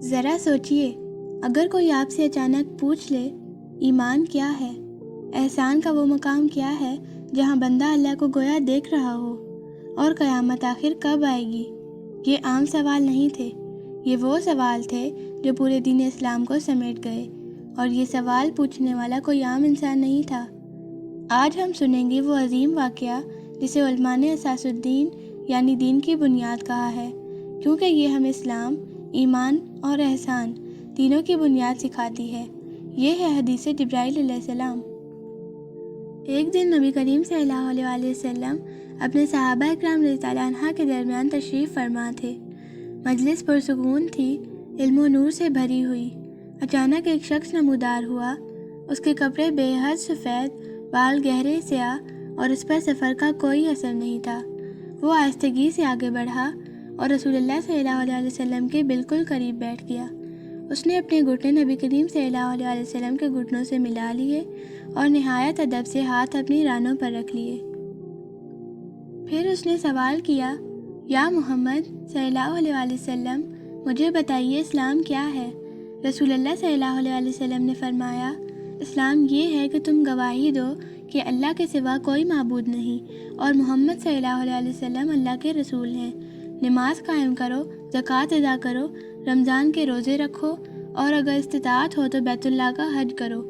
ذرا سوچئے، اگر کوئی آپ سے اچانک پوچھ لے ایمان کیا ہے، احسان کا وہ مقام کیا ہے جہاں بندہ اللہ کو گویا دیکھ رہا ہو، اور قیامت آخر کب آئے گی، یہ عام سوال نہیں تھے، یہ وہ سوال تھے جو پورے دین اسلام کو سمیٹ گئے، اور یہ سوال پوچھنے والا کوئی عام انسان نہیں تھا۔ آج ہم سنیں گے وہ عظیم واقعہ جسے علماء نے اساس الدین یعنی دین کی بنیاد کہا ہے، کیونکہ یہ ہمیں اسلام، ایمان اور احسان تینوں کی بنیاد سکھاتی ہے۔ یہ ہے حدیث جبرائیل علیہ السلام۔ ایک دن نبی کریم صلی اللہ علیہ وآلہ وسلم اپنے صحابہ اکرام رضی اللہ عنہ کے درمیان تشریف فرما تھے۔ مجلس پرسکون تھی، علم و نور سے بھری ہوئی۔ اچانک ایک شخص نمودار ہوا، اس کے کپڑے بے حد سفید، بال گہرے سیاہ، اور اس پر سفر کا کوئی اثر نہیں تھا۔ وہ آہستگی سے آگے بڑھا اور رسول اللہ صلی اللہ علیہ وسلم کے بالکل قریب بیٹھ گیا۔ اس نے اپنے گھٹنے نبی کریم صلی اللہ علیہ وسلم کے گھٹنوں سے ملا لیے اور نہایت ادب سے ہاتھ اپنی رانوں پر رکھ لیے۔ پھر اس نے سوال کیا، یا محمد صلی اللہ علیہ وسلم، مجھے بتائیے اسلام کیا ہے؟ رسول اللہ صلی اللہ علیہ وسلم نے فرمایا، اسلام یہ ہے کہ تم گواہی دو کہ اللہ کے سوا کوئی معبود نہیں اور محمد صلی اللہ علیہ وسلم اللہ کے رسول ہیں۔ نماز قائم کرو، زکوٰۃ ادا کرو، رمضان کے روزے رکھو، اور اگر استطاعت ہو تو بیت اللہ کا حج کرو۔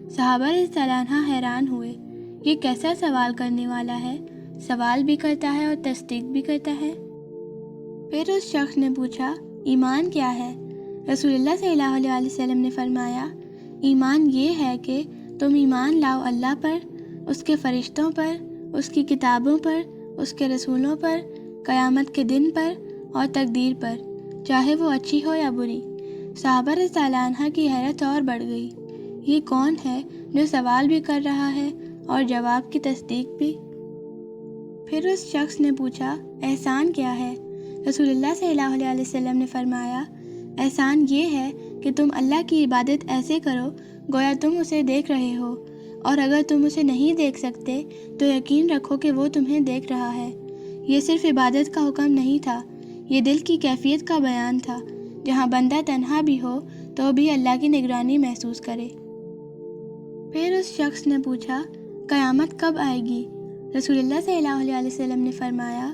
صحابہ رضی اللہ عنہ حیران ہوئے، یہ کیسا سوال کرنے والا ہے، سوال بھی کرتا ہے اور تصدیق بھی کرتا ہے۔ پھر اس شخص نے پوچھا، ایمان کیا ہے؟ رسول اللہ صلی اللہ علیہ وسلم نے فرمایا، ایمان یہ ہے کہ تم ایمان لاؤ اللہ پر، اس کے فرشتوں پر، اس کی کتابوں پر، اس کے رسولوں پر، قیامت کے دن پر اور تقدیر پر، چاہے وہ اچھی ہو یا بری۔ صحابہ رضی اللہ عنہ کی حیرت اور بڑھ گئی، یہ کون ہے جو سوال بھی کر رہا ہے اور جواب کی تصدیق بھی؟ پھر اس شخص نے پوچھا، احسان کیا ہے؟ رسول اللہ صلی اللہ علیہ وسلم نے فرمایا، احسان یہ ہے کہ تم اللہ کی عبادت ایسے کرو گویا تم اسے دیکھ رہے ہو، اور اگر تم اسے نہیں دیکھ سکتے تو یقین رکھو کہ وہ تمہیں دیکھ رہا ہے۔ یہ صرف عبادت کا حکم نہیں تھا، یہ دل کی کیفیت کا بیان تھا، جہاں بندہ تنہا بھی ہو تو بھی اللہ کی نگرانی محسوس کرے۔ پھر اس شخص نے پوچھا، قیامت کب آئے گی؟ رسول اللہ صلی اللہ علیہ وسلم نے فرمایا،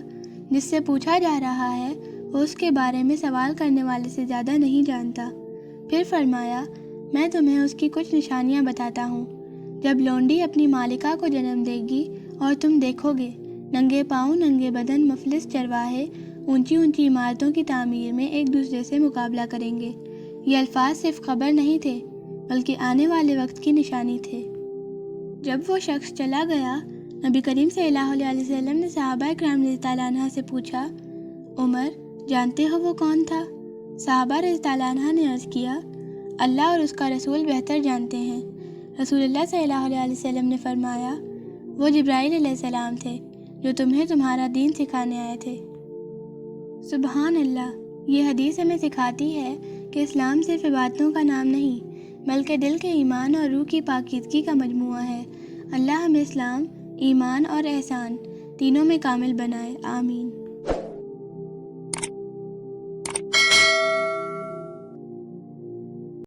جس سے پوچھا جا رہا ہے وہ اس کے بارے میں سوال کرنے والے سے زیادہ نہیں جانتا۔ پھر فرمایا، میں تمہیں اس کی کچھ نشانیاں بتاتا ہوں۔ جب لونڈی اپنی مالکہ کو جنم دے گی اور تم دیکھو گے ننگے پاؤں ننگے بدن مفلس چرواہے اونچی اونچی عمارتوں کی تعمیر میں ایک دوسرے سے مقابلہ کریں گے۔ یہ الفاظ صرف خبر نہیں تھے بلکہ آنے والے وقت کی نشانی تھے۔ جب وہ شخص چلا گیا، نبی کریم صلی اللہ علیہ وسلم نے صحابہ اکرام رضی اللہ عنہ سے پوچھا، عمر جانتے ہو وہ کون تھا؟ صحابہ رضی اللہ عنہ نے عرض کیا، اللہ اور اس کا رسول بہتر جانتے ہیں۔ رسول اللہ صلی اللہ علیہ وسلم نے فرمایا، وہ جبرائیل علیہ السلام تھے جو تمہیں تمہارا دین سکھانے آئے تھے۔ سبحان اللہ، یہ حدیث ہمیں سکھاتی ہے کہ اسلام صرف عبادتوں کا نام نہیں بلکہ دل کے ایمان اور روح کی پاکیزگی کا مجموعہ ہے۔ اللہ ہمیں اسلام، ایمان اور احسان تینوں میں کامل بنائے، آمین۔